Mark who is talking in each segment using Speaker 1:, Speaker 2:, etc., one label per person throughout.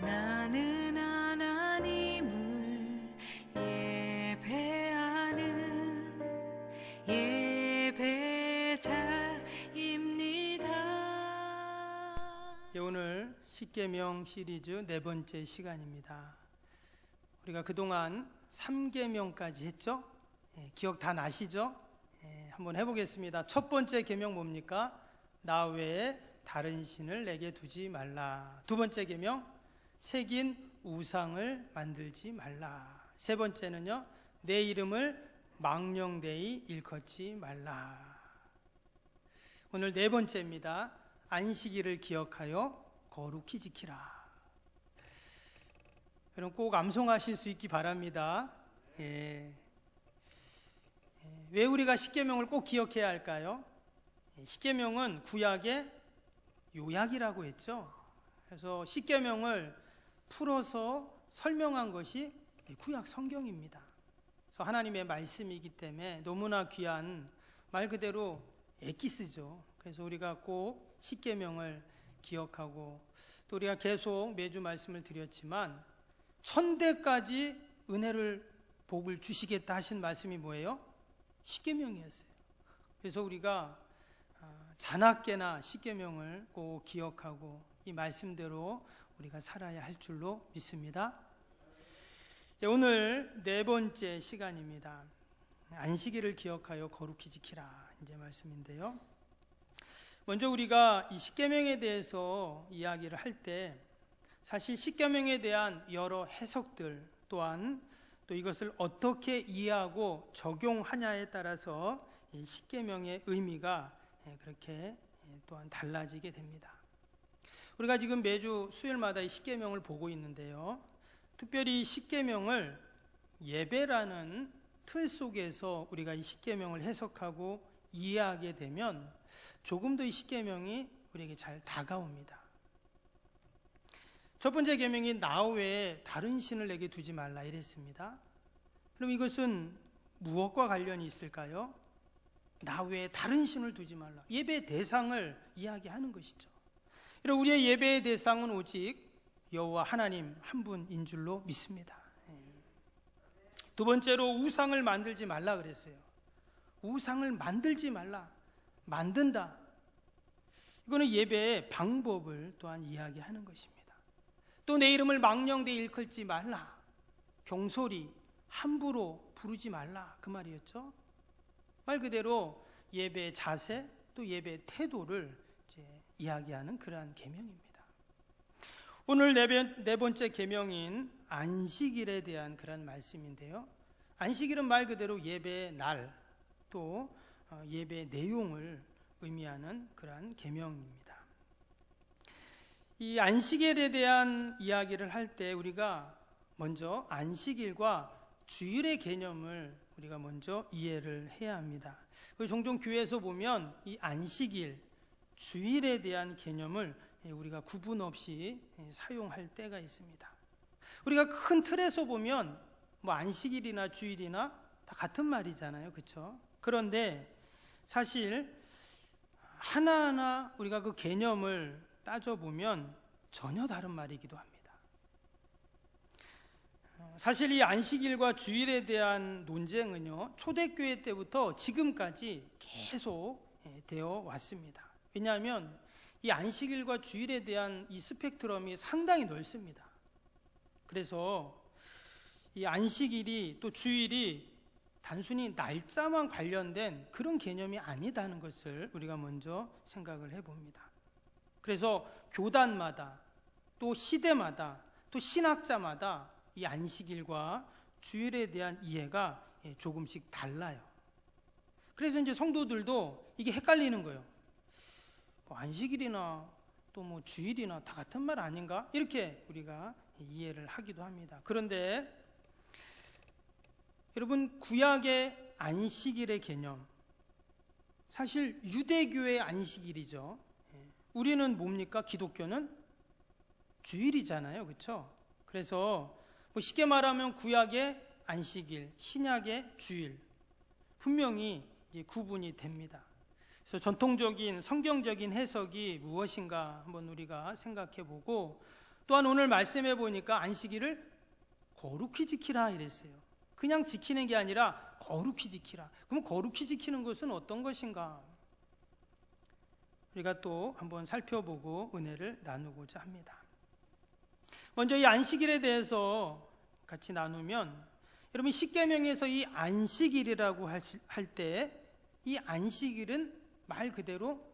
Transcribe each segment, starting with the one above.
Speaker 1: 나는 하나님을 예배하는 예배자입니다.
Speaker 2: 오늘 십계명 시리즈 네 번째 시간입니다. 우리가 그동안 3계명까지 했죠? 기억 다 나시죠? 한번 해보겠습니다. 첫 번째 계명 뭡니까? 나 외에 다른 신을 내게 두지 말라. 두 번째 계명, 새긴 우상을 만들지 말라. 세 번째는요, 내 이름을 망령되이 일컫지 말라. 오늘 네 번째입니다. 안식일을 기억하여 거룩히 지키라. 여러분 꼭 암송하실 수 있기 바랍니다. 왜 우리가 십계명을 꼭 기억해야 할까요? 십계명은 구약의 요약이라고 했죠. 그래서 십계명을 풀어서 설명한 것이 구약 성경입니다. 그래서 하나님의 말씀이기 때문에 너무나 귀한, 말 그대로 엑기스죠. 그래서 우리가 꼭 십계명을 기억하고, 또 우리가 계속 매주 말씀을 드렸지만 천대까지 은혜를 복을 주시겠다 하신 말씀이 뭐예요? 십계명이었어요. 그래서 우리가 자나깨나 십계명을 꼭 기억하고 이 말씀대로 우리가 살아야 할 줄로 믿습니다. 오늘 네 번째 시간입니다. 안식일을 기억하여 거룩히 지키라, 이제 말씀인데요. 먼저 우리가 이 십계명에 대해서 이야기를 할 때 사실 십계명에 대한 여러 해석들, 또한 또 이것을 어떻게 이해하고 적용하냐에 따라서 이 십계명의 의미가 그렇게 또한 달라지게 됩니다. 우리가 지금 매주 수요일마다 이 십계명을 보고 있는데요, 특별히 십계명을 예배라는 틀 속에서 우리가 이 십계명을 해석하고 이해하게 되면 조금 더 이 십계명이 우리에게 잘 다가옵니다. 첫 번째 계명이 나 외에 다른 신을 내게 두지 말라 이랬습니다. 그럼 이것은 무엇과 관련이 있을까요? 나 외에 다른 신을 두지 말라. 예배의 대상을 이야기하는 것이죠. 우리의 예배의 대상은 오직 여호와 하나님 한 분인 줄로 믿습니다. 두 번째로 우상을 만들지 말라 그랬어요. 우상을 만들지 말라. 만든다. 이거는 예배의 방법을 또한 이야기하는 것입니다. 또 내 이름을 망령되이 일컬지 말라. 경솔히 함부로 부르지 말라, 그 말이었죠. 말 그대로 예배의 자세, 또 예배의 태도를 이제 이야기하는 그러한 계명입니다. 오늘 네 번째 계명인 안식일에 대한 그런 말씀인데요, 안식일은 말 그대로 예배의 날, 또 예배의 내용을 의미하는 그러한 계명입니다. 이 안식일에 대한 이야기를 할 때 우리가 먼저 안식일과 주일의 개념을 우리가 먼저 이해를 해야 합니다. 종종 교회에서 보면 이 안식일, 주일에 대한 개념을 우리가 구분 없이 사용할 때가 있습니다. 우리가 큰 틀에서 보면 뭐 안식일이나 주일이나 다 같은 말이잖아요, 그렇죠? 그런데 사실 하나하나 우리가 그 개념을 따져보면 전혀 다른 말이기도 합니다. 사실 이 안식일과 주일에 대한 논쟁은요, 초대교회 때부터 지금까지 계속 되어 왔습니다. 왜냐하면 이 안식일과 주일에 대한 이 스펙트럼이 상당히 넓습니다. 그래서 이 안식일이 또 주일이 단순히 날짜만 관련된 그런 개념이 아니다는 것을 우리가 먼저 생각을 해봅니다. 그래서 교단마다, 또 시대마다, 또 신학자마다 이 안식일과 주일에 대한 이해가 조금씩 달라요. 그래서 이제 성도들도 이게 헷갈리는 거예요. 뭐 안식일이나 또 뭐 주일이나 다 같은 말 아닌가? 이렇게 우리가 이해를 하기도 합니다. 그런데 여러분, 구약의 안식일의 개념, 사실 유대교의 안식일이죠. 우리는 뭡니까? 기독교는 주일이잖아요, 그렇죠? 그래서 뭐 쉽게 말하면 구약의 안식일, 신약의 주일, 분명히 이제 구분이 됩니다. 그래서 전통적인 성경적인 해석이 무엇인가 한번 우리가 생각해 보고, 또한 오늘 말씀해 보니까 안식일을 거룩히 지키라 이랬어요. 그냥 지키는 게 아니라 거룩히 지키라. 그럼 거룩히 지키는 것은 어떤 것인가? 우리가 또 한번 살펴보고 은혜를 나누고자 합니다. 먼저 이 안식일에 대해서 같이 나누면, 여러분 십계명에서 이 안식일이라고 할 때 이 안식일은 말 그대로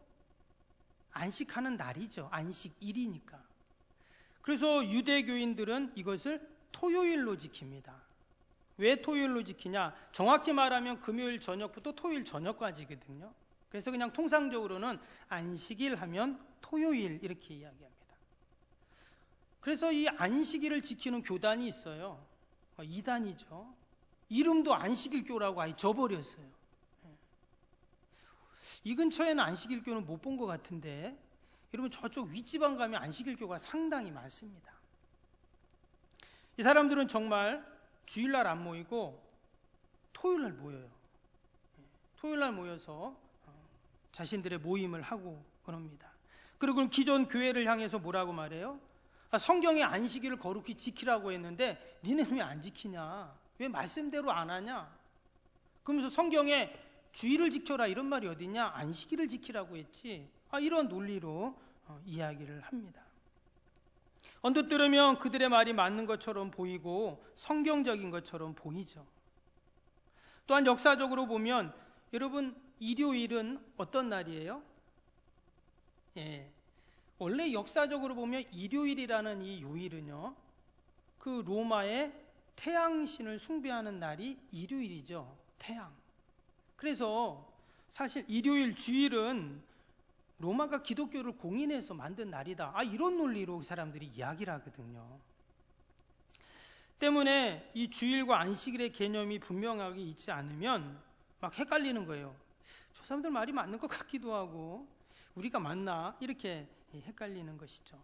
Speaker 2: 안식하는 날이죠. 안식일이니까. 그래서 유대교인들은 이것을 토요일로 지킵니다. 왜 토요일로 지키냐? 정확히 말하면 금요일 저녁부터 토요일 저녁까지거든요. 그래서 그냥 통상적으로는 안식일 하면 토요일 이렇게 이야기합니다. 그래서 이 안식일을 지키는 교단이 있어요. 이단이죠. 이름도 안식일교라고 아예 져버렸어요. 이 근처에는 안식일교는 못 본 것 같은데, 여러분 저쪽 윗지방 가면 안식일교가 상당히 많습니다. 이 사람들은 정말 주일날 안 모이고 토요일날 모여요. 토요일날 모여서 자신들의 모임을 하고 그럽니다. 그리고 기존 교회를 향해서 뭐라고 말해요? 성경에 안식일을 거룩히 지키라고 했는데 니네 왜 안 지키냐? 왜 말씀대로 안 하냐? 그러면서 성경에 주일을 지켜라 이런 말이 어디냐? 안식일을 지키라고 했지. 이런 논리로 이야기를 합니다. 언뜻 들으면 그들의 말이 맞는 것처럼 보이고 성경적인 것처럼 보이죠. 또한 역사적으로 보면, 여러분 일요일은 어떤 날이에요? 원래 역사적으로 보면 일요일이라는 이 요일은요, 그 로마의 태양신을 숭배하는 날이 일요일이죠. 태양. 그래서 사실 일요일 주일은 로마가 기독교를 공인해서 만든 날이다. 이런 논리로 사람들이 이야기를 하거든요. 때문에 이 주일과 안식일의 개념이 분명하게 있지 않으면 막 헷갈리는 거예요. 저 사람들 말이 맞는 것 같기도 하고 우리가 맞나? 이렇게 헷갈리는 것이죠.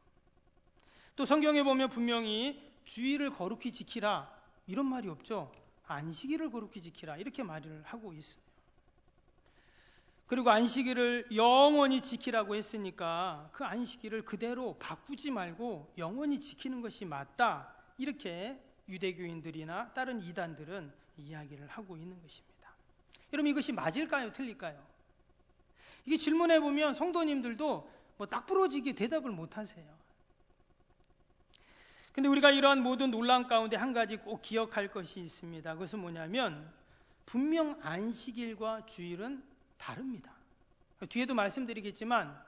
Speaker 2: 또 성경에 보면 분명히 주일을 거룩히 지키라 이런 말이 없죠. 안식일을 거룩히 지키라 이렇게 말을 하고 있어요. 그리고 안식일을 영원히 지키라고 했으니까 그 안식일을 그대로 바꾸지 말고 영원히 지키는 것이 맞다, 이렇게 유대교인들이나 다른 이단들은 이야기를 하고 있는 것입니다. 여러분 이것이 맞을까요? 틀릴까요? 이게 질문해 보면 성도님들도 딱 부러지게 대답을 못 하세요. 근데 우리가 이러한 모든 논란 가운데 한 가지 꼭 기억할 것이 있습니다. 그것은 뭐냐면 분명 안식일과 주일은 다릅니다. 뒤에도 말씀드리겠지만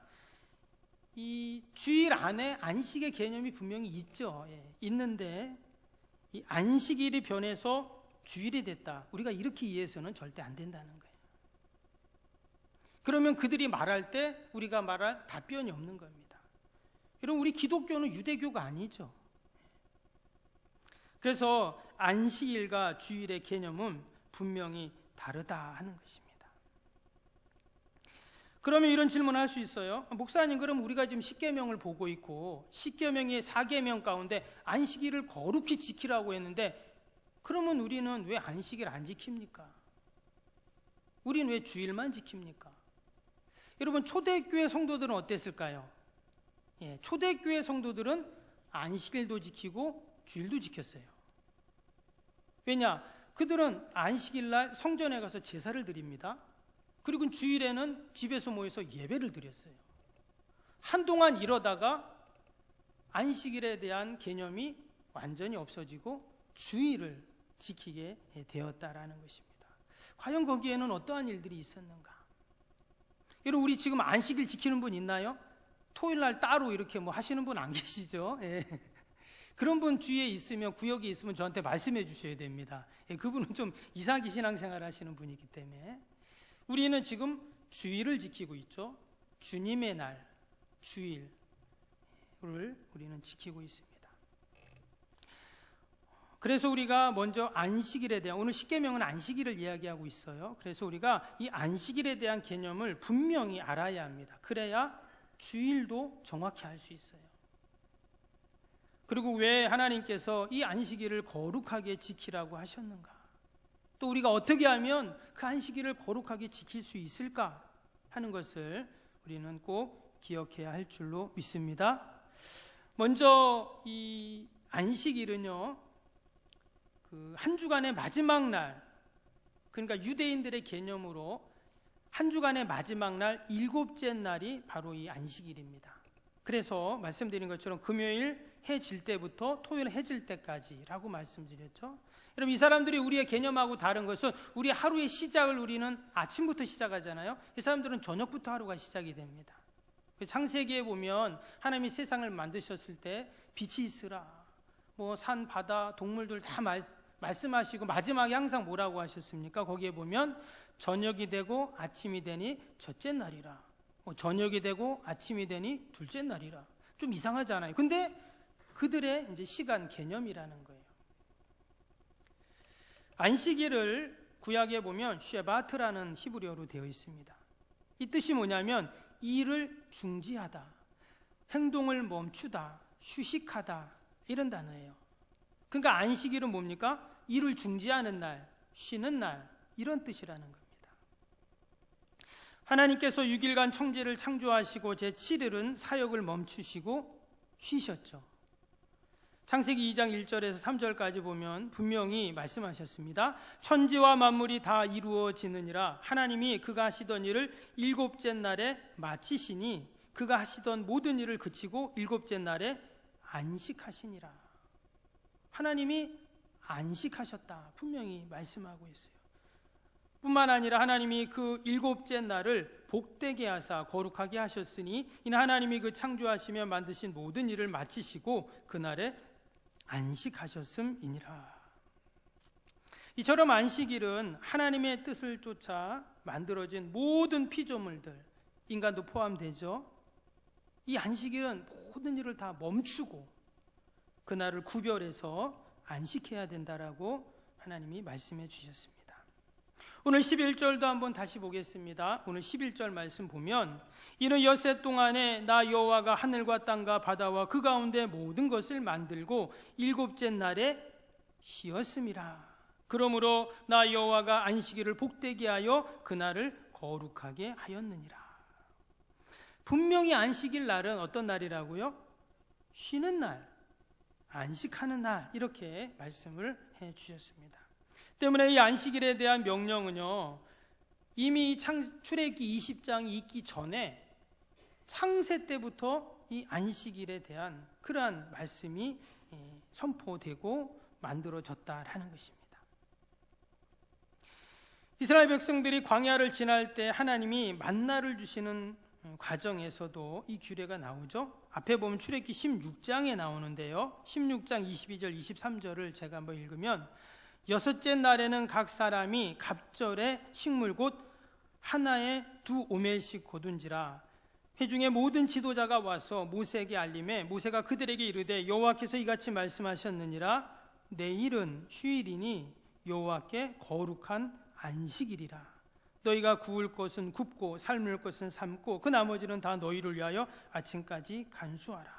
Speaker 2: 이 주일 안에 안식의 개념이 분명히 있죠. 있는데 이 안식일이 변해서 주일이 됐다, 우리가 이렇게 이해해서는 절대 안 된다는 거예요. 그러면 그들이 말할 때 우리가 말할 답변이 없는 겁니다. 여러분 우리 기독교는 유대교가 아니죠. 그래서 안식일과 주일의 개념은 분명히 다르다 하는 것입니다. 그러면 이런 질문을 할 수 있어요. 목사님, 그럼 우리가 지금 십계명을 보고 있고 십계명의 4계명 가운데 안식일을 거룩히 지키라고 했는데 그러면 우리는 왜 안식일 안 지킵니까? 우리는 왜 주일만 지킵니까? 여러분 초대교회 성도들은 어땠을까요? 초대교회 성도들은 안식일도 지키고 주일도 지켰어요. 왜냐? 그들은 안식일날 성전에 가서 제사를 드립니다. 그리고 주일에는 집에서 모여서 예배를 드렸어요. 한동안 이러다가 안식일에 대한 개념이 완전히 없어지고 주일을 지키게 되었다라는 것입니다. 과연 거기에는 어떠한 일들이 있었는가? 여러분 우리 지금 안식일 지키는 분 있나요? 토요일날 따로 이렇게 하시는 분 안 계시죠? 그런 분 주위에 있으면, 구역에 있으면 저한테 말씀해 주셔야 됩니다. 그분은 좀 이상하게 신앙생활 하시는 분이기 때문에. 우리는 지금 주일을 지키고 있죠. 주님의 날, 주일을 우리는 지키고 있습니다. 그래서 우리가 먼저 안식일에 대한, 오늘 십계명은 안식일을 이야기하고 있어요. 그래서 우리가 이 안식일에 대한 개념을 분명히 알아야 합니다. 그래야 주일도 정확히 알 수 있어요. 그리고 왜 하나님께서 이 안식일을 거룩하게 지키라고 하셨는가? 또 우리가 어떻게 하면 그 안식일을 거룩하게 지킬 수 있을까 하는 것을 우리는 꼭 기억해야 할 줄로 믿습니다. 먼저 이 안식일은요, 그 한 주간의 마지막 날, 그러니까 유대인들의 개념으로 한 주간의 마지막 날 일곱째 날이 바로 이 안식일입니다. 그래서 말씀드린 것처럼 금요일 해 질 때부터 토요일 해 질 때까지라고 말씀드렸죠. 여러분, 이 사람들이 우리의 개념하고 다른 것은 우리 하루의 시작을 우리는 아침부터 시작하잖아요. 이 사람들은 저녁부터 하루가 시작이 됩니다. 창세기에 보면 하나님이 세상을 만드셨을 때 빛이 있으라, 뭐 산, 바다, 동물들 다 말씀하시고 마지막에 항상 뭐라고 하셨습니까? 거기에 보면 저녁이 되고 아침이 되니 첫째 날이라, 저녁이 되고 아침이 되니 둘째 날이라. 좀 이상하잖아요. 근데 그들의 이제 시간 개념이라는 거예요. 안식일을 구약에 보면 쉐바트라는 히브리어로 되어 있습니다. 이 뜻이 뭐냐면 일을 중지하다, 행동을 멈추다, 휴식하다, 이런 단어예요. 그러니까 안식일은 뭡니까? 일을 중지하는 날, 쉬는 날, 이런 뜻이라는 겁니다. 하나님께서 6일간 천지를 창조하시고 제7일은 사역을 멈추시고 쉬셨죠. 창세기 2장 1절에서 3절까지 보면 분명히 말씀하셨습니다. 천지와 만물이 다 이루어지느니라. 하나님이 그가 하시던 일을 일곱째 날에 마치시니 그가 하시던 모든 일을 그치고 일곱째 날에 안식하시니라. 하나님이 안식하셨다, 분명히 말씀하고 있어요. 뿐만 아니라 하나님이 그 일곱째 날을 복되게 하사 거룩하게 하셨으니 이는 하나님이 그 창조하시며 만드신 모든 일을 마치시고 그날에 안식하셨음이니라. 이처럼 안식일은 하나님의 뜻을 쫓아 만들어진 모든 피조물들, 인간도 포함되죠. 이 안식일은 모든 일을 다 멈추고 그날을 구별해서 안식해야 된다라고 하나님이 말씀해 주셨습니다. 오늘 11절도 한번 다시 보겠습니다. 오늘 11절 말씀 보면 이는 엿새 동안에 나 여호와가 하늘과 땅과 바다와 그 가운데 모든 것을 만들고 일곱째 날에 쉬었음이라. 그러므로 나 여호와가 안식일을 복되게 하여 그날을 거룩하게 하였느니라. 분명히 안식일 날은 어떤 날이라고요? 쉬는 날, 안식하는 날, 이렇게 말씀을 해 주셨습니다. 때문에 이 안식일에 대한 명령은요, 이미 출애굽기 20장이 있기 전에 창세 때부터 이 안식일에 대한 그러한 말씀이 선포되고 만들어졌다라는 것입니다. 이스라엘 백성들이 광야를 지날 때 하나님이 만나를 주시는 과정에서도 이 규례가 나오죠. 앞에 보면 출애굽기 16장에 나오는데요, 16장 22절 23절을 제가 한번 읽으면 여섯째 날에는 각 사람이 갑절의 식물 곧 하나에 2오멜씩 거둔지라. 회중의 모든 지도자가 와서 모세에게 알림해 모세가 그들에게 이르되 여호와께서 이같이 말씀하셨느니라. 내일은 휴일이니 여호와께 거룩한 안식일이라. 너희가 구울 것은 굽고 삶을 것은 삶고 그 나머지는 다 너희를 위하여 아침까지 간수하라.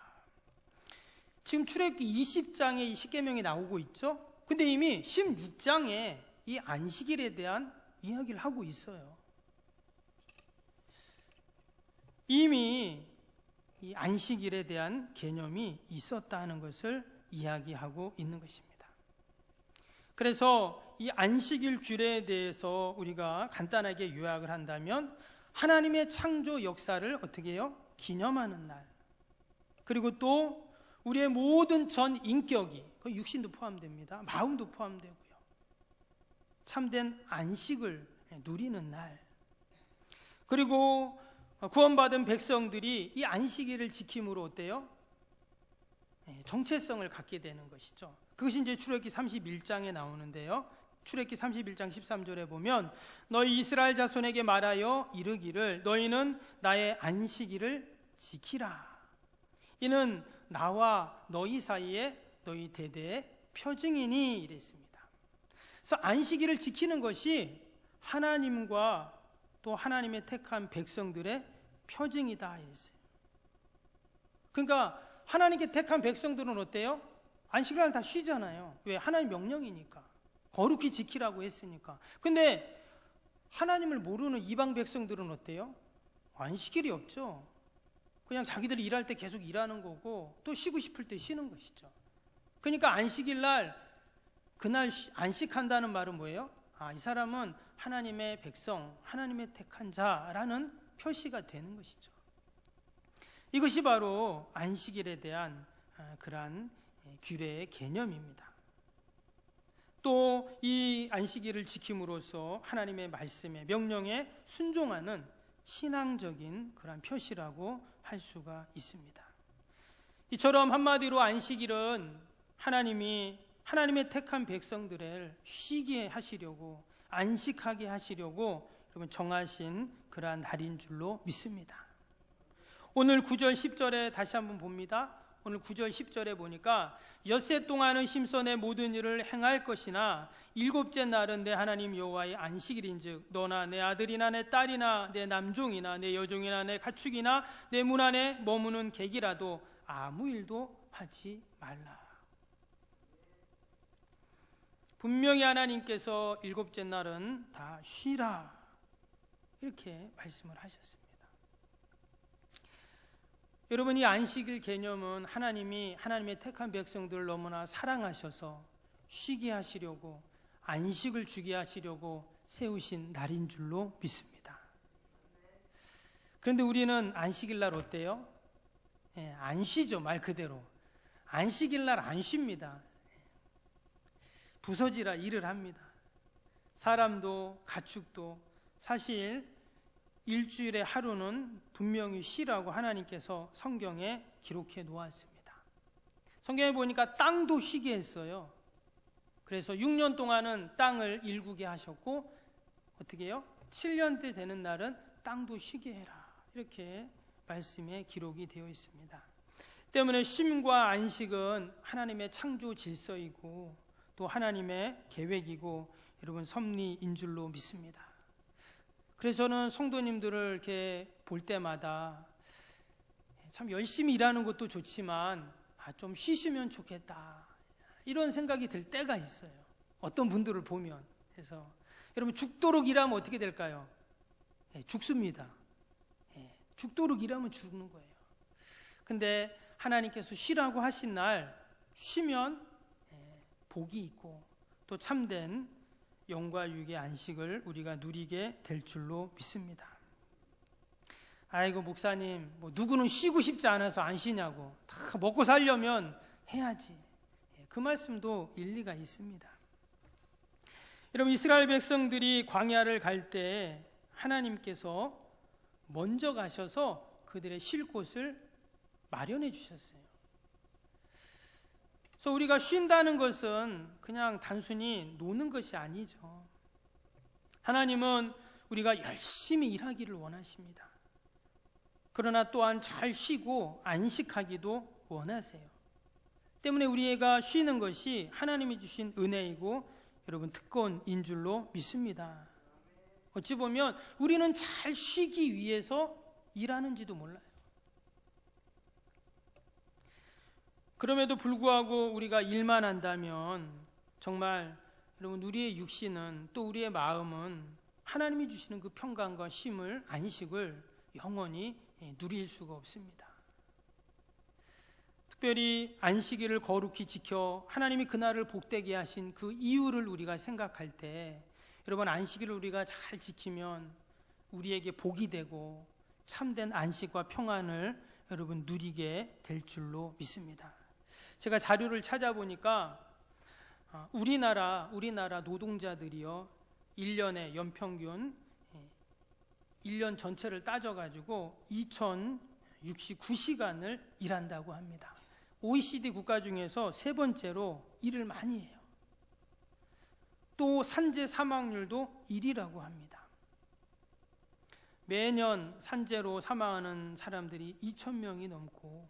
Speaker 2: 지금 출애굽기 20장에 이 십계명이 나오고 있죠. 근데 이미 16장에 이 안식일에 대한 이야기를 하고 있어요. 이미 이 안식일에 대한 개념이 있었다는 것을 이야기하고 있는 것입니다. 그래서 이 안식일 규례에 대해서 우리가 간단하게 요약을 한다면 하나님의 창조 역사를 어떻게 해요? 기념하는 날. 그리고 또 우리의 모든 전 인격이, 그 육신도 포함됩니다. 마음도 포함되고요. 참된 안식을 누리는 날. 그리고 구원받은 백성들이 이 안식일을 지킴으로 어때요? 정체성을 갖게 되는 것이죠. 그것이 이제 출애굽기 31장에 나오는데요. 출애굽기 31장 13절에 보면 너희 이스라엘 자손에게 말하여 이르기를 너희는 나의 안식일을 지키라. 이는 나와 너희 사이에 너희 대대의 표징이니 이랬습니다. 그래서 안식일을 지키는 것이 하나님과 또 하나님의 택한 백성들의 표징이다 이랬어요. 그러니까 하나님께 택한 백성들은 어때요? 안식일날 다 쉬잖아요. 왜? 하나님 명령이니까. 거룩히 지키라고 했으니까. 근데 하나님을 모르는 이방 백성들은 어때요? 안식일이 없죠. 그냥 자기들이 일할 때 계속 일하는 거고 또 쉬고 싶을 때 쉬는 것이죠. 그러니까 안식일 날 그날 안식한다는 말은 뭐예요? 이 사람은 하나님의 백성, 하나님의 택한 자라는 표시가 되는 것이죠. 이것이 바로 안식일에 대한 그러한 규례의 개념입니다. 또 이 안식일을 지킴으로써 하나님의 말씀에 명령에 순종하는 신앙적인 그러한 표시라고 할 수가 있습니다. 이처럼 한마디로 안식일은 하나님의 택한 백성들을 쉬게 하시려고 안식하게 하시려고 여러분 정하신 그러한 날인 줄로 믿습니다. 오늘 9절 10절에 다시 한번 봅니다. 오늘 9절 10절에 보니까 엿새 동안은 심선의 모든 일을 행할 것이나 일곱째 날은 내 하나님 여호와의 안식일인즉 너나 내 아들이나 내 딸이나 내 남종이나 내 여종이나 내 가축이나 내 문 안에 머무는 객이라도 아무 일도 하지 말라. 분명히 하나님께서 일곱째 날은 다 쉬라 이렇게 말씀을 하셨습니다. 여러분, 이 안식일 개념은 하나님의 택한 백성들을 너무나 사랑하셔서 쉬게 하시려고 안식을 주게 하시려고 세우신 날인 줄로 믿습니다. 그런데 우리는 안식일 날 어때요? 안 쉬죠. 말 그대로 안식일 날 안 쉽니다. 부서지라 일을 합니다. 사람도 가축도 사실 일주일의 하루는 분명히 쉬라고 하나님께서 성경에 기록해 놓았습니다. 성경에 보니까 땅도 쉬게 했어요. 그래서 6년 동안은 땅을 일구게 하셨고 어떻게 해요? 7년째 되는 날은 땅도 쉬게 해라 이렇게 말씀에 기록이 되어 있습니다. 때문에 쉼과 안식은 하나님의 창조 질서이고 또 하나님의 계획이고 여러분 섭리인 줄로 믿습니다. 그래서 저는 성도님들을 이렇게 볼 때마다 참 열심히 일하는 것도 좋지만 좀 쉬시면 좋겠다 이런 생각이 들 때가 있어요. 어떤 분들을 보면. 그래서 여러분 죽도록 일하면 어떻게 될까요? 죽습니다. 죽도록 일하면 죽는 거예요. 근데 하나님께서 쉬라고 하신 날 쉬면 복이 있고 또 참된 영과 육의 안식을 우리가 누리게 될 줄로 믿습니다. 아이고 목사님 누구는 쉬고 싶지 않아서 안 쉬냐고. 다 먹고 살려면 해야지. 그 말씀도 일리가 있습니다. 여러분 이스라엘 백성들이 광야를 갈 때 하나님께서 먼저 가셔서 그들의 쉴 곳을 마련해 주셨어요. 그래서 우리가 쉰다는 것은 그냥 단순히 노는 것이 아니죠. 하나님은 우리가 열심히 일하기를 원하십니다. 그러나 또한 잘 쉬고 안식하기도 원하세요. 때문에 우리가 쉬는 것이 하나님이 주신 은혜이고 여러분 특권인 줄로 믿습니다. 어찌 보면 우리는 잘 쉬기 위해서 일하는지도 몰라요. 그럼에도 불구하고 우리가 일만 한다면 정말 여러분 우리의 육신은 또 우리의 마음은 하나님이 주시는 그 평강과 쉼을 안식을 영원히 누릴 수가 없습니다. 특별히 안식일을 거룩히 지켜 하나님이 그날을 복되게 하신 그 이유를 우리가 생각할 때 여러분 안식일을 우리가 잘 지키면 우리에게 복이 되고 참된 안식과 평안을 여러분 누리게 될 줄로 믿습니다. 제가 자료를 찾아보니까 우리나라 노동자들이요 1년에 연평균 1년 전체를 따져가지고 2069시간을 일한다고 합니다. OECD 국가 중에서 세 번째로 일을 많이 해요. 또 산재 사망률도 1위라고 합니다. 매년 산재로 사망하는 사람들이 2,000명이 넘고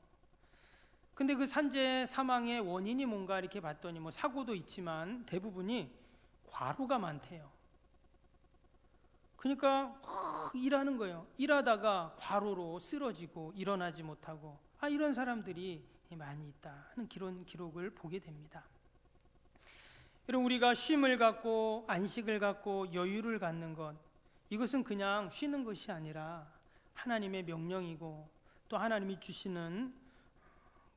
Speaker 2: 근데 그 산재 사망의 원인이 뭔가 이렇게 봤더니 사고도 있지만 대부분이 과로가 많대요. 그러니까 일하는 거예요. 일하다가 과로로 쓰러지고 일어나지 못하고 이런 사람들이 많이 있다 하는 기록을 보게 됩니다. 여러분 우리가 쉼을 갖고 안식을 갖고 여유를 갖는 것 이것은 그냥 쉬는 것이 아니라 하나님의 명령이고 또 하나님이 주시는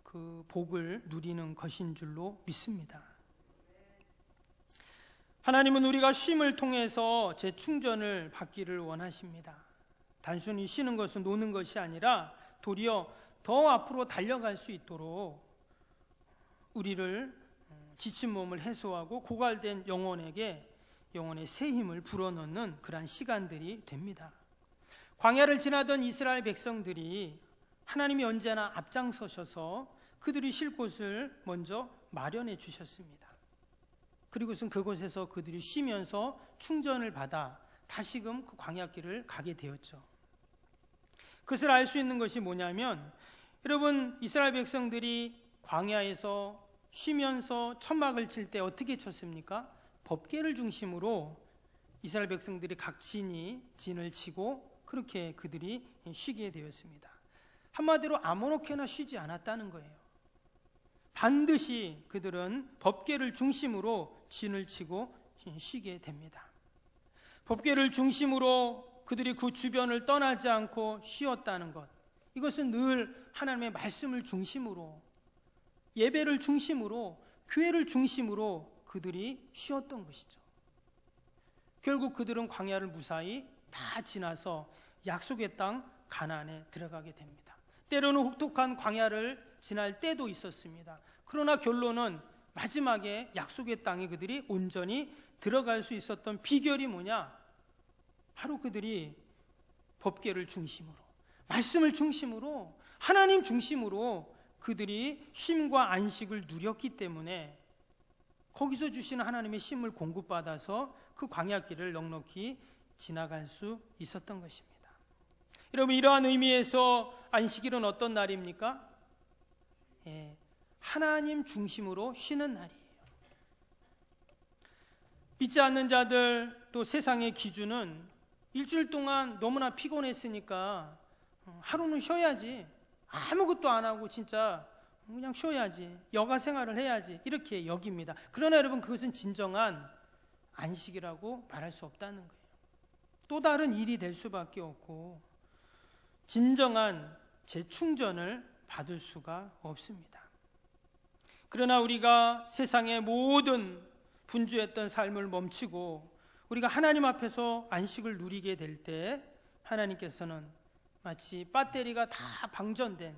Speaker 2: 그 복을 누리는 것인 줄로 믿습니다. 하나님은 우리가 쉼을 통해서 재충전을 받기를 원하십니다. 단순히 쉬는 것은 노는 것이 아니라 도리어 더 앞으로 달려갈 수 있도록 우리를 지친 몸을 해소하고 고갈된 영혼의 새 힘을 불어넣는 그러한 시간들이 됩니다. 광야를 지나던 이스라엘 백성들이 하나님이 언제나 앞장서셔서 그들이 쉴 곳을 먼저 마련해 주셨습니다. 그리고선 그곳에서 그들이 쉬면서 충전을 받아 다시금 그 광야길을 가게 되었죠. 그것을 알 수 있는 것이 뭐냐면, 여러분, 이스라엘 백성들이 광야에서 쉬면서 천막을 칠 때 어떻게 쳤습니까? 법궤를 중심으로 이스라엘 백성들이 각 진이 진을 치고 그렇게 그들이 쉬게 되었습니다. 한마디로 아무렇게나 쉬지 않았다는 거예요. 반드시 그들은 법궤를 중심으로 진을 치고 쉬게 됩니다. 법궤를 중심으로 그들이 그 주변을 떠나지 않고 쉬었다는 것, 이것은 늘 하나님의 말씀을 중심으로, 예배를 중심으로, 교회를 중심으로 그들이 쉬었던 것이죠. 결국 그들은 광야를 무사히 다 지나서 약속의 땅 가나안에 들어가게 됩니다. 때로는 혹독한 광야를 지날 때도 있었습니다. 그러나 결론은 마지막에 약속의 땅에 그들이 온전히 들어갈 수 있었던 비결이 뭐냐? 바로 그들이 법궤를 중심으로, 말씀을 중심으로, 하나님 중심으로 그들이 쉼과 안식을 누렸기 때문에 거기서 주시는 하나님의 쉼을 공급받아서 그 광야길을 넉넉히 지나갈 수 있었던 것입니다. 여러분, 이러한 의미에서 안식일은 어떤 날입니까? 하나님 중심으로 쉬는 날이에요. 믿지 않는 자들, 또 세상의 기준은 일주일 동안 너무나 피곤했으니까 하루는 쉬어야지, 아무것도 안 하고 진짜 그냥 쉬어야지, 여가 생활을 해야지, 이렇게 여깁니다. 그러나 여러분, 그것은 진정한 안식이라고 말할 수 없다는 거예요. 또 다른 일이 될 수밖에 없고 진정한 재충전을 받을 수가 없습니다. 그러나 우리가 세상의 모든 분주했던 삶을 멈추고 우리가 하나님 앞에서 안식을 누리게 될 때 하나님께서는 마치 배터리가 다 방전된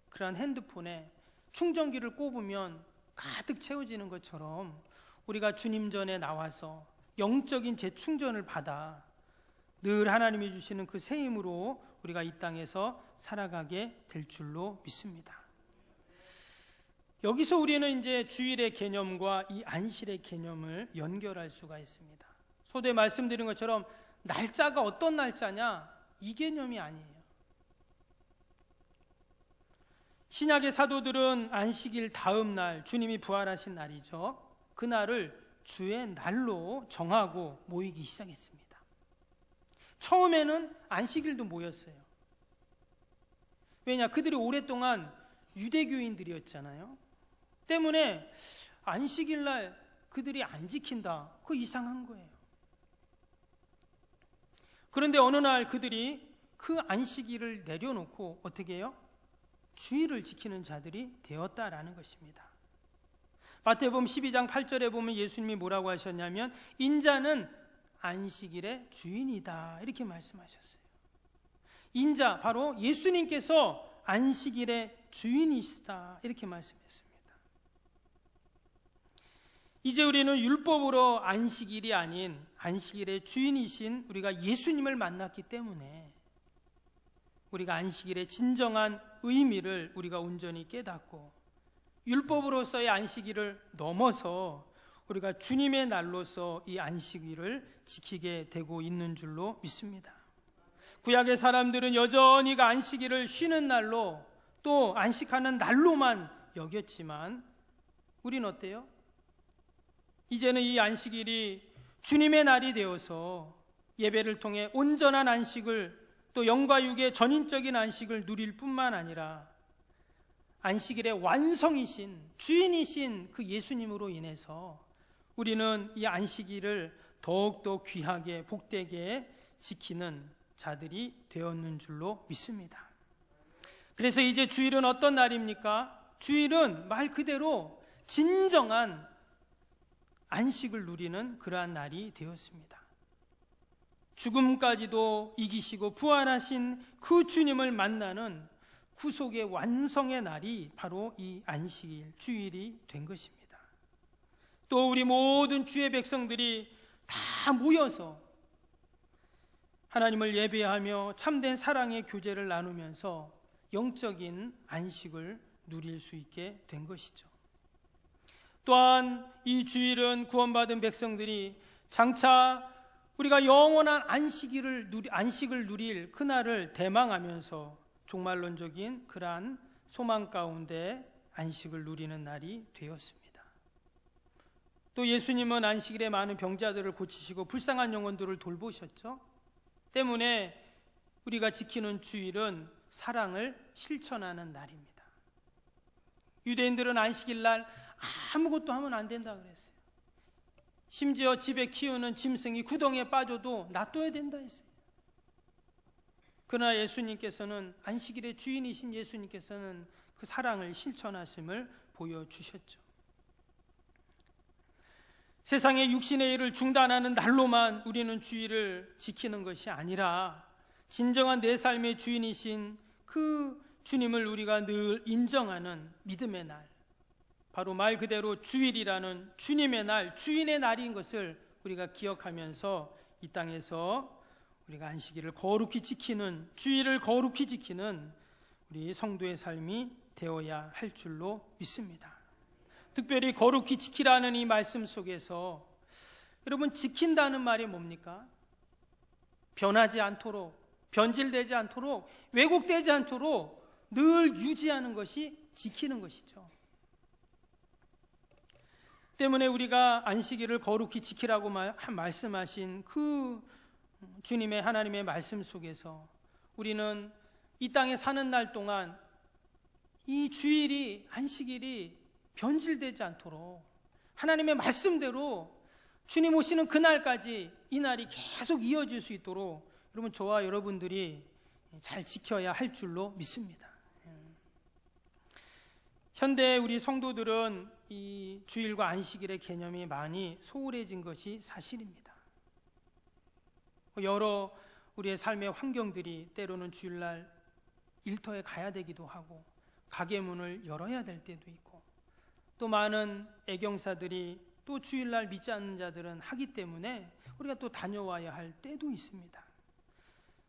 Speaker 2: 그런 핸드폰에 충전기를 꼽으면 가득 채워지는 것처럼 우리가 주님 전에 나와서 영적인 재충전을 받아 늘 하나님이 주시는 그 새 힘으로 우리가 이 땅에서 살아가게 될 줄로 믿습니다. 여기서 우리는 이제 주일의 개념과 이 안식의 개념을 연결할 수가 있습니다. 소대 말씀드린 것처럼 날짜가 어떤 날짜냐, 이 개념이 아니에요. 신약의 사도들은 안식일 다음 날, 주님이 부활하신 날이죠. 그 날을 주의 날로 정하고 모이기 시작했습니다. 처음에는 안식일도 모였어요. 왜냐? 그들이 오랫동안 유대교인들이었잖아요. 때문에 안식일 날 그들이 안 지킨다, 그거 이상한 거예요. 그런데 어느 날 그들이 그 안식일을 내려놓고 어떻게 해요? 주일을 지키는 자들이 되었다라는 것입니다. 마태복음 12장 8절에 보면 예수님이 뭐라고 하셨냐면, 인자는 안식일의 주인이다, 이렇게 말씀하셨어요. 인자, 바로 예수님께서 안식일의 주인이시다, 이렇게 말씀했습니다. 이제 우리는 율법으로 안식일이 아닌 안식일의 주인이신 우리가 예수님을 만났기 때문에 우리가 안식일의 진정한 의미를 우리가 온전히 깨닫고 율법으로서의 안식일을 넘어서 우리가 주님의 날로서 이 안식일을 지키게 되고 있는 줄로 믿습니다. 구약의 사람들은 여전히 그 안식일을 쉬는 날로, 또 안식하는 날로만 여겼지만 우리는 어때요? 이제는 이 안식일이 주님의 날이 되어서 예배를 통해 온전한 안식을, 또 영과 육의 전인적인 안식을 누릴 뿐만 아니라 안식일의 완성이신 주인이신 그 예수님으로 인해서 우리는 이 안식일을 더욱더 귀하게 복되게 지키는 자들이 되었는 줄로 믿습니다. 그래서 이제 주일은 어떤 날입니까? 주일은 말 그대로 진정한 안식을 누리는 그러한 날이 되었습니다. 죽음까지도 이기시고 부활하신 그 주님을 만나는 구속의 완성의 날이 바로 이 안식일, 주일이 된 것입니다. 또 우리 모든 주의 백성들이 다 모여서 하나님을 예배하며 참된 사랑의 교제를 나누면서 영적인 안식을 누릴 수 있게 된 것이죠. 또한 이 주일은 구원받은 백성들이 장차 우리가 영원한 안식을 누릴 그날을 대망하면서 종말론적인 그러한 소망 가운데 안식을 누리는 날이 되었습니다. 또 예수님은 안식일에 많은 병자들을 고치시고 불쌍한 영혼들을 돌보셨죠. 때문에 우리가 지키는 주일은 사랑을 실천하는 날입니다. 유대인들은 안식일 날 아무것도 하면 안 된다 그랬어요. 심지어 집에 키우는 짐승이 구덩이에 빠져도 놔둬야 된다 했어요. 그러나 예수님께서는, 안식일의 주인이신 예수님께서는 그 사랑을 실천하심을 보여주셨죠. 세상의 육신의 일을 중단하는 날로만 우리는 주일을 지키는 것이 아니라 진정한 내 삶의 주인이신 그 주님을 우리가 늘 인정하는 믿음의 날, 바로 말 그대로 주일이라는 주님의 날, 주인의 날인 것을 우리가 기억하면서 이 땅에서 우리가 안식일을 거룩히 지키는, 주일을 거룩히 지키는 우리 성도의 삶이 되어야 할 줄로 믿습니다. 특별히 거룩히 지키라는 이 말씀 속에서 여러분, 지킨다는 말이 뭡니까? 변하지 않도록, 변질되지 않도록, 왜곡되지 않도록 늘 유지하는 것이 지키는 것이죠. 때문에 우리가 안식일을 거룩히 지키라고 말씀하신 그 주님의, 하나님의 말씀 속에서 우리는 이 땅에 사는 날 동안 이 주일이, 안식일이 변질되지 않도록 하나님의 말씀대로 주님 오시는 그날까지 이 날이 계속 이어질 수 있도록 여러분, 저와 여러분들이 잘 지켜야 할 줄로 믿습니다. 현대 우리 성도들은 이 주일과 안식일의 개념이 많이 소홀해진 것이 사실입니다. 여러 우리의 삶의 환경들이 때로는 주일날 일터에 가야 되기도 하고 가게 문을 열어야 될 때도 있고, 또 많은 애경사들이 또 주일날 믿지 않는 자들은 하기 때문에 우리가 또 다녀와야 할 때도 있습니다.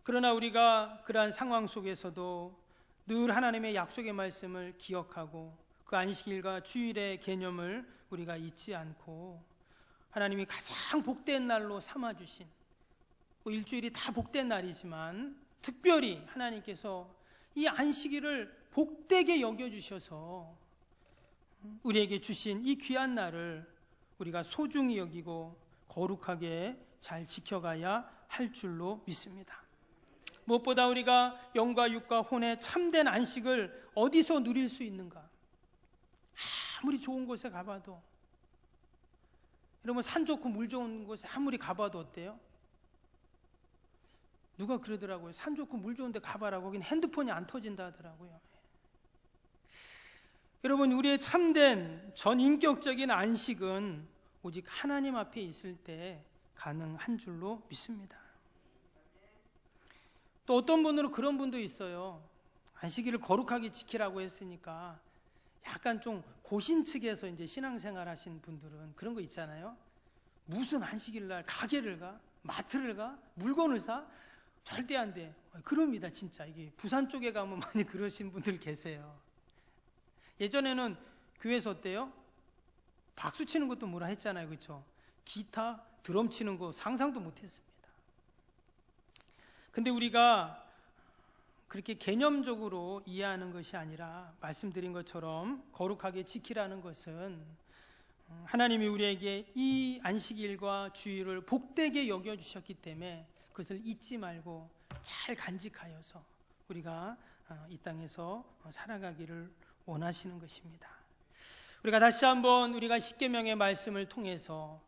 Speaker 2: 그러나 우리가 그러한 상황 속에서도 늘 하나님의 약속의 말씀을 기억하고 그 안식일과 주일의 개념을 우리가 잊지 않고 하나님이 가장 복된 날로 삼아주신, 일주일이 다 복된 날이지만 특별히 하나님께서 이 안식일을 복되게 여겨주셔서 우리에게 주신 이 귀한 날을 우리가 소중히 여기고 거룩하게 잘 지켜가야 할 줄로 믿습니다. 무엇보다 우리가 영과 육과 혼의 참된 안식을 어디서 누릴 수 있는가? 아무리 좋은 곳에 가봐도, 여러분, 산 좋고 물 좋은 곳에 아무리 가봐도 어때요? 누가 그러더라고요. 산 좋고 물 좋은 데 가봐라. 거긴 핸드폰이 안 터진다 하더라고요. 여러분, 우리의 참된 전인격적인 안식은 오직 하나님 앞에 있을 때 가능한 줄로 믿습니다. 또 어떤 분들은 그런 분도 있어요. 안식일을 거룩하게 지키라고 했으니까 약간 좀 고신측에서 이제 신앙생활 하신 분들은 그런 거 있잖아요. 무슨 안식일 날 가게를 가? 마트를 가? 물건을 사? 절대 안 돼. 그럽니다, 진짜. 이게 부산 쪽에 가면 많이 그러신 분들 계세요. 예전에는 교회에서 어때요? 박수 치는 것도 뭐라 했잖아요, 그렇죠? 기타, 드럼 치는 거 상상도 못했습니다. 근데 우리가 그렇게 개념적으로 이해하는 것이 아니라 말씀드린 것처럼 거룩하게 지키라는 것은 하나님이 우리에게 이 안식일과 주일을 복되게 여겨주셨기 때문에 그것을 잊지 말고 잘 간직하여서 우리가 이 땅에서 살아가기를 원하시는 것입니다. 우리가 다시 한번 우리가 십계명의 말씀을 통해서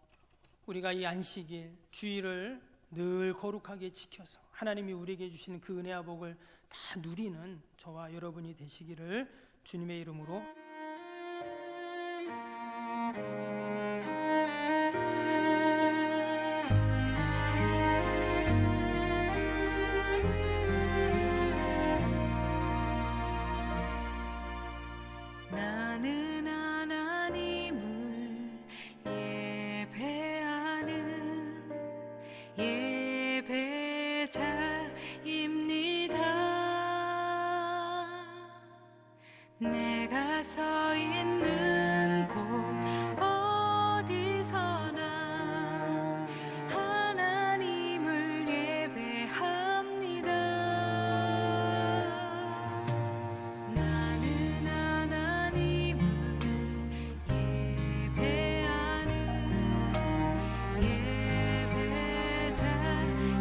Speaker 2: 우리가 이 안식일, 주일을 늘 거룩하게 지켜서 하나님이 우리에게 주시는 그 은혜와 복을 다 누리는 저와 여러분이 되시기를 주님의 이름으로
Speaker 1: 나는 하나님을 예배하는 예배자입니다. 내가 서 있는 곳 어디서나 하나님을 예배합니다. 나는 하나님을 예배하는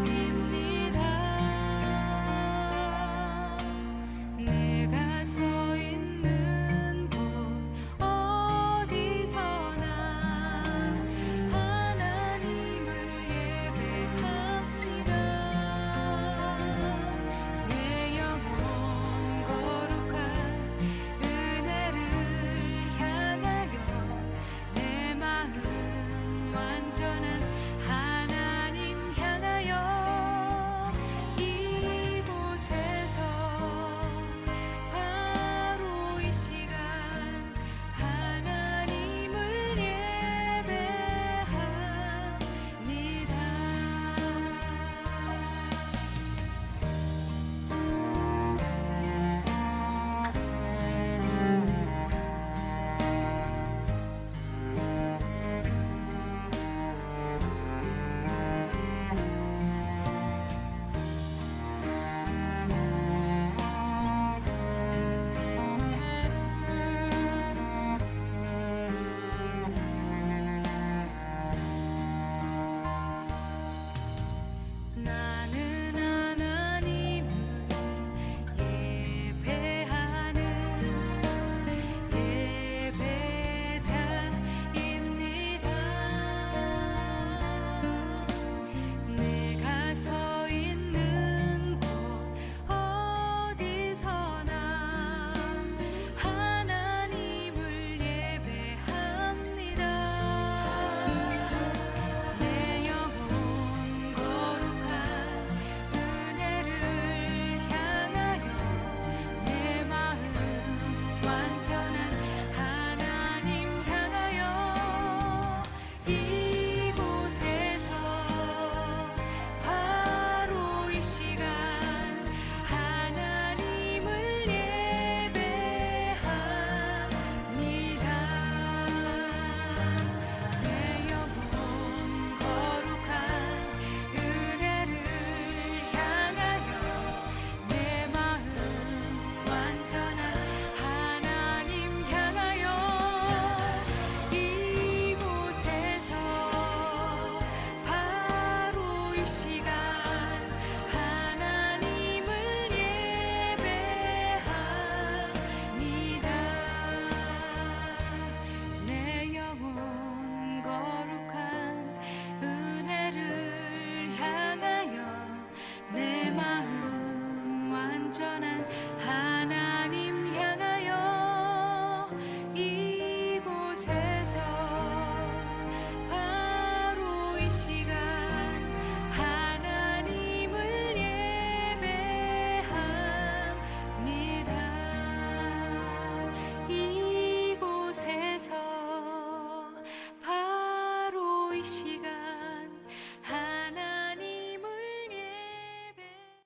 Speaker 1: 예배자입니다. 내가 서 있는 곳 어디서나 하나님을 예배합니다. 내 영혼 거룩한 은혜를 향하여 내 마음 완전한 하나님 향하여 이곳에서 바로 이 시간 하나님을 예배합니다. 나는 하나님을 예배하는 예배자입니다. 내가 서 있는 곳 어디서나 하나님을 예배합니다. 내 영혼 거룩한 은혜를 향하여 내 마음 완전한 하나님 향하여 이곳에서 바로 이 시간 하나님을 예배합니다. 내 영혼 거룩한 은혜를 향하여 내 마음 완전한 하나님 향하여 이곳에서 바로 이 시간 하나님을 예배합니다. 내 영혼 거룩한 은혜를 향하여 내 마음 완전한 하나님 향하여 이곳에서 바로 이 시간 하나님을 예배합니다. 이곳에서 바로 이 시간